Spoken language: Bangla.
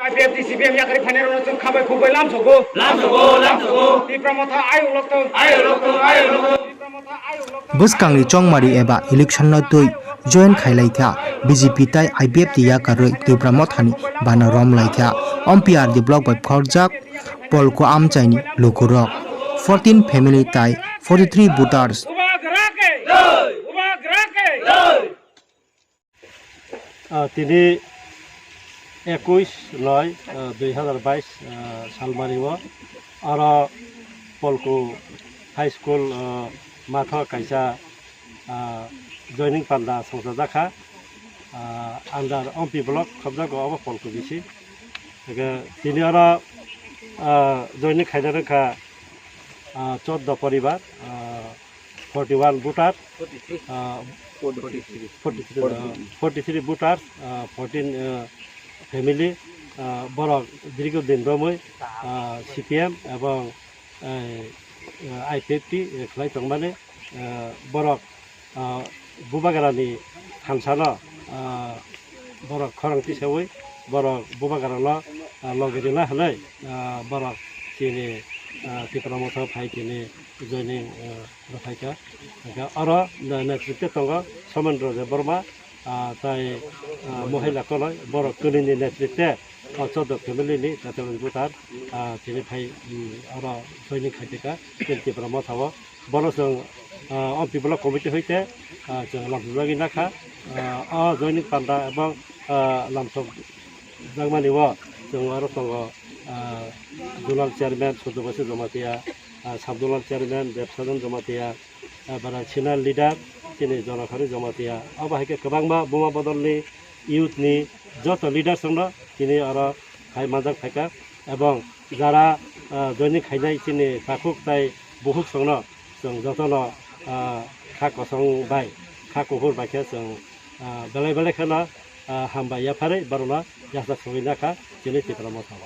IPFT CPM yakari phanerona chung khabai khubai lamsogo tipramotha ayolokto Buskangni chongmari eba election no tui join khailaikha BJP tai IPFT yakaroi tipramothani bana rom laikha OMPR the block by Khorjak Polko Amchaini Lukurok 14 family tai 43 voters তিনি 21/9/2022 সালমানিও আর পলকো হাই স্কুল মাথ কাইসা জয়নিং পান্ডা সংসদাখা আন্ডার অম্পি ব্লক খবজাগো অব পলকো বিসি তিনি আর জয়নিং খাইনারেখা 14 পরিবার 41 ভোটার 43 ভোটার 14 ফ্যামিলি বড় দীর্ঘদিন রমই CPM এবং IPFT খাই মানে বড় বুবাগারানি হামসানো বড় খরংতি সেবই বড় বুবাগারাল লগেরিলা হলে বড় চিনি টিপ্রামথ ফাই চিনি জয়নিং রফাইকা আর নেতৃত্বে দङ সমেন্দ্র বর্মা তাই মহিলা কলয় বড় কলিনি নেতৃত্বে 14 ফ্যামিলিনি তাতেন ভোটার তিনি ফাই আর জয়নিং খাইতেকা টিপ্রামথ হব বড় जों অম্পি ব্লক কমিটি হইতে जों লামসুজাগি নাখা জয়নিং পান্ডা এবং লামসক জাগমানিও जों আরো দङ দুলাল চেয়ারম্যান সদস্য জমাতিয়া সাবদুলাল চেয়ারম্যান ব্যবসাজন জমাতিয়া বারা সিনিয়র লিডার তিনি জনখানি জমাতিয়া আবাহাইকে গোबांबा বোমা বদলনি ইউথনি যত লিডার সঙ্গ তিনি আর খাই মাজাক থাকা এবং যারা জয়নিং খাইনাই তিনি থাকুক তাই বহুত সঙ্গ जों যতন খা কসংবাই খা কুকুর বাইকে जों বেলায় বেলায় খানা হামবাইয়া ফারে বারোনা যাতা সহিনাখা তিনি টিপ্রামথ হব